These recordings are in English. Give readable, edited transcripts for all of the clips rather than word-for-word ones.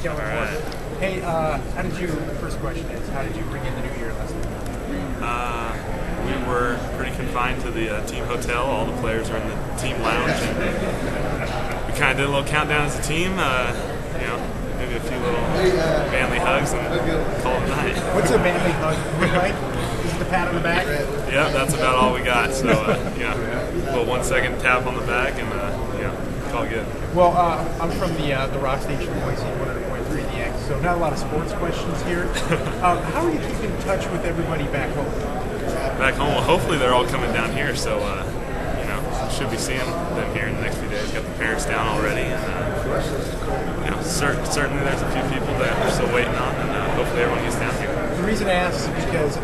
All right. Hey, first question is, how did you bring in the new year last night? We were pretty confined to the team hotel. All the players were in the team lounge. And we kind of did a little countdown as a team. Maybe a few little manly hugs and call it a night. What's a manly hug look like? Is it the pat on the back? Yeah, that's about all we got. So, a little 1 second tap on the back and, call it good. Well, I'm from the rock station, Boise 100.3 DX, so not a lot of sports questions here. How are you keeping in touch with everybody back home? Back home, well, hopefully they're all coming down here, so, should be seeing them here in the next few days. Got the parents down already, and, certainly there's a few people that we're still waiting on, and hopefully everyone gets down here. The reason I ask is because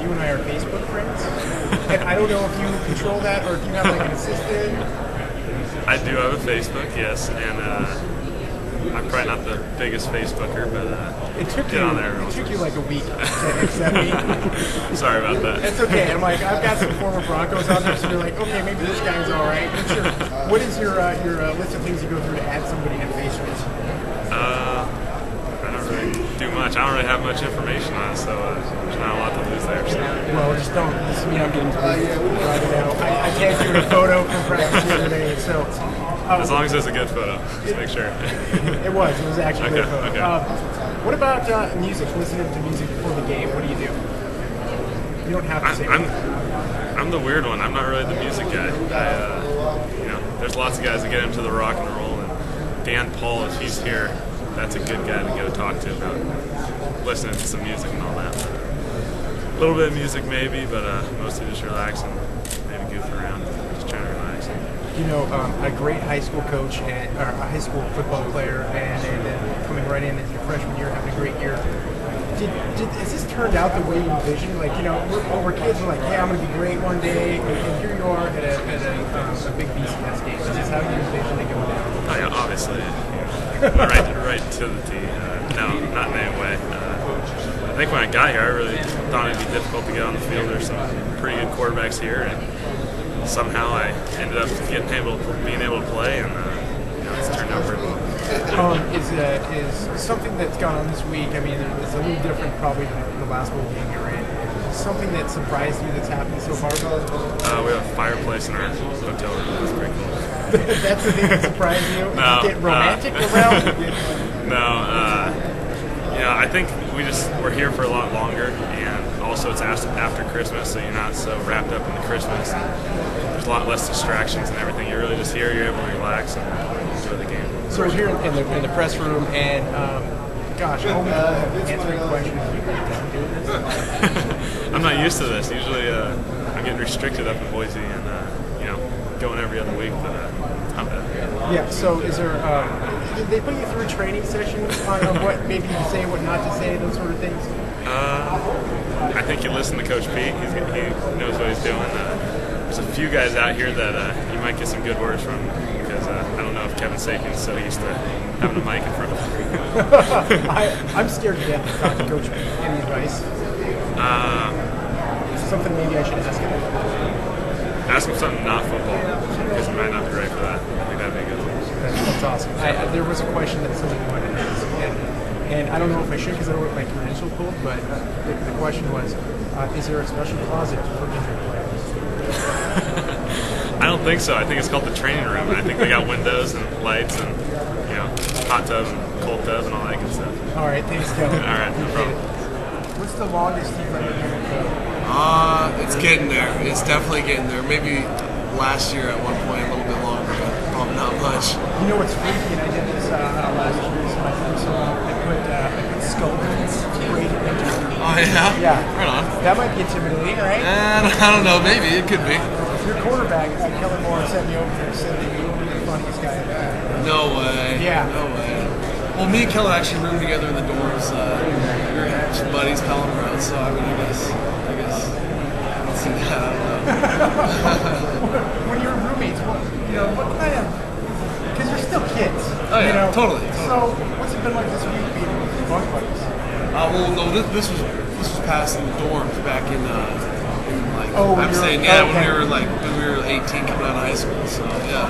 you and I are Facebook friends, and I don't know if you control that or if you have like an assistant. I do have a Facebook, yes, and I'm probably not the biggest Facebooker, but get on there. It took you like a week to accept me. Sorry about that. It's okay. I'm like, I've got some former Broncos on there, so you're like, okay, maybe this guy's all right. What is your list of things you go through to add somebody in Facebook? I don't really do much. I don't really have much information on it, so there's not a lot to lose there. So. Well, just don't. This is me. I'm getting driving out. I can't do a photo from practice here today, so. As long as it's a good photo, just make sure. It was actually a good photo. Okay. What about music? Listening to music before the game. What do you do? You don't have to say. I'm the weird one. I'm not really the music guy. There's lots of guys that get into the rock and roll, and Dan Paul, if he's here, that's a good guy to go talk to about listening to some music and all that. A little bit of music maybe, but mostly just relaxing, maybe goof around, just trying to relax. A great high school coach or a high school football player, and then coming right in as your freshman year, having a great year. Has this turned out the way you envisioned? Like, we're kids, we're like, yeah, I'm going to be great one day, and here you are at a big BCS game. Is this how you envisioned it going down? Oh, yeah, obviously. Right to the T. No, not in any way. I think when I got here, I really thought it'd be difficult to get on the field. There's some pretty good quarterbacks here, and somehow I ended up being able to play, and it's turned out pretty well. Is something that's gone on this week, I mean, it's a little different probably than the last bowl game you're in. Something that surprised you that's happened so far? We have a fireplace in our hotel room. That's pretty cool. That's the thing that surprised you? No, get romantic around? No, I think we're here for a lot longer, and also it's after Christmas, so you're not so wrapped up into Christmas. There's a lot less distractions and everything. You're really just here, you're able to relax and enjoy the game. So we're here in the press room, and home answering questions. I'm not used to this. Usually I'm getting restricted up in Boise and, going every other week, but not bad. Yeah, so is there, did they put you through a training session on what maybe to say, what not to say, those sort of things? I think you listen to Coach Pete. He knows what he's doing. There's a few guys out here that you might get some good words from, because I don't know if Kevin Sakin's so used to having a mic in front of him. I'm scared to death to talk to Coach Pete. Any advice? Something maybe I should ask him? Ask him something not football, because he might not be ready for that. I think that'd be a good one. That's awesome. There was a question that somebody wanted to ask, and I don't know if I should because I don't want my credentials pulled, but the question was, is there a special closet for injured players? I don't think so. I think it's called the training room. I think they got windows and lights and, hot tub and cold tub and all that good stuff. All right, thanks, Kevin. All right, no problem. What's the longest you've ever been? It's getting there. It's definitely getting there. Maybe last year at one point a little bit longer, but probably not much. You know what's freaky, and I did this last year, so my first one, I put skeletons braided into it. Oh yeah? Yeah. Right on. That might be intimidating, right? I don't know, maybe. It could be. Your quarterback, Kellen Moore, sent me over there and said that you were the funniest guy ever. No way. Yeah. No way. Well, me and Kellen actually roomed together in the dorms. We were just buddies, palling around, so I guess I don't see that. I don't know. When you were roommates, what kind of, because you're still kids. Oh yeah, totally. So what's it been like this week being bunk buddies? Well, no, this was passed in the dorms back in like when I'm saying okay. when we were 18 coming out of high school. So yeah,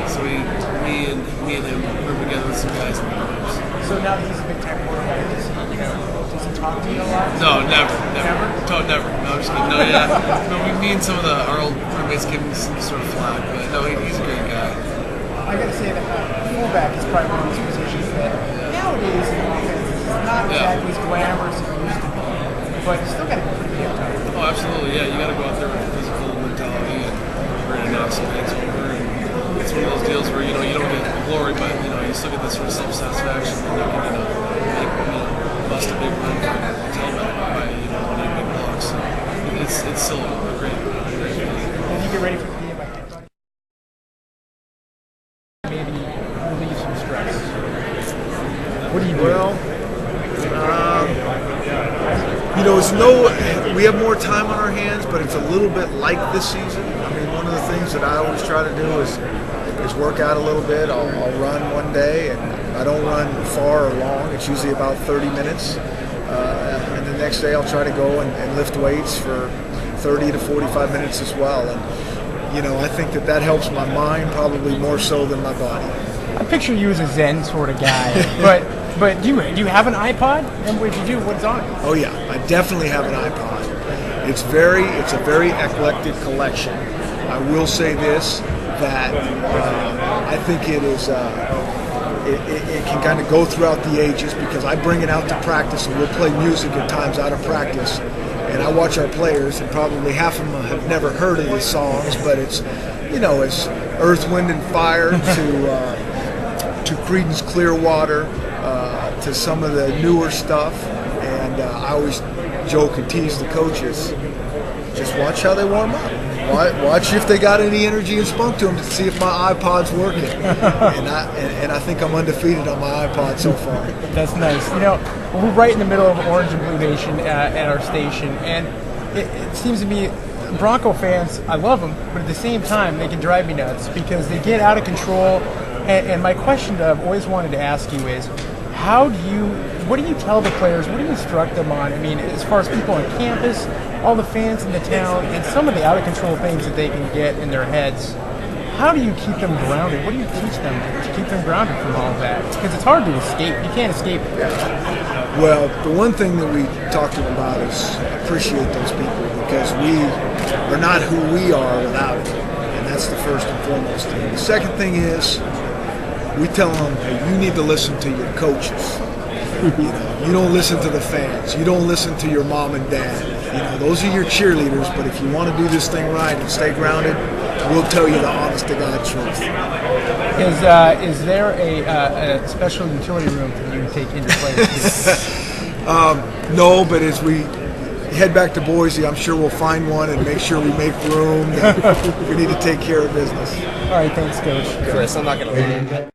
so me and him roomed together with some guys in the dorms. So now that he's a big time quarterback, does he talk to you a lot? No, never. Never. No, I'm just kidding. No, yeah. No, me and some of our old roommates give him some sort of flack, but no, he's a great guy. I got to say that fullback is probably one of those positions that nowadays in offense is not exactly as glamorous as it used to be, but you still got to be pretty damn tough. Oh, absolutely. Yeah, you got to go out there with a physical mentality and ready to knock some heads over. And it's one of those deals where you don't get the glory, but you still get this sort of self-satisfaction that you can bust a big run for a tailback by one of your big blocks. So it's still a great feeling. As you get ready for the game, I think maybe relieve some stress. What do you do? Well, we have more time on our hands, but it's a little bit like this season. I mean, one of the things that I always try to do is work out a little bit. I'll run one day, and I don't run far or long. It's usually about 30 minutes. And the next day I'll try to go and lift weights for 30 to 45 minutes as well. And, I think that helps my mind probably more so than my body. I picture you as a Zen sort of guy, but do you have an iPod? And what you do? What's on it? Oh yeah, I definitely have an iPod. It's a very eclectic collection. I will say this, that I think it is it can kind of go throughout the ages, because I bring it out to practice and we'll play music at times out of practice, and I watch our players, and probably half of them have never heard of these songs, but it's it's Earth, Wind and Fire to Creedence Clearwater, to some of the newer stuff, and I always joke and tease the coaches, just watch how they warm up. Watch if they got any energy and spunk to them, to see if my iPod's working. and I think I'm undefeated on my iPod so far. That's nice. We're right in the middle of Orange and Blue Nation at our station, and it seems to me Bronco fans, I love them, but at the same time they can drive me nuts because they get out of control. And my question that I've always wanted to ask you is, what do you tell the players? What do you instruct them on? I mean, as far as people on campus, all the fans in the town, and some of the out-of-control things that they can get in their heads, how do you keep them grounded? What do you teach them to keep them grounded from all of that? Because it's hard to escape. You can't escape it. Well, the one thing that we talk to them about is appreciate those people, because we are not who we are without it. And that's the first and foremost thing. The second thing is, we tell them, hey, you need to listen to your coaches. You don't listen to the fans. You don't listen to your mom and dad. Those are your cheerleaders, but if you want to do this thing right and stay grounded, we'll tell you the honest to God truth. Is there a special utility room for you to take into play? No, but as we head back to Boise, I'm sure we'll find one and make sure we make room. We need to take care of business. All right, thanks, Coach. Chris, I'm not going to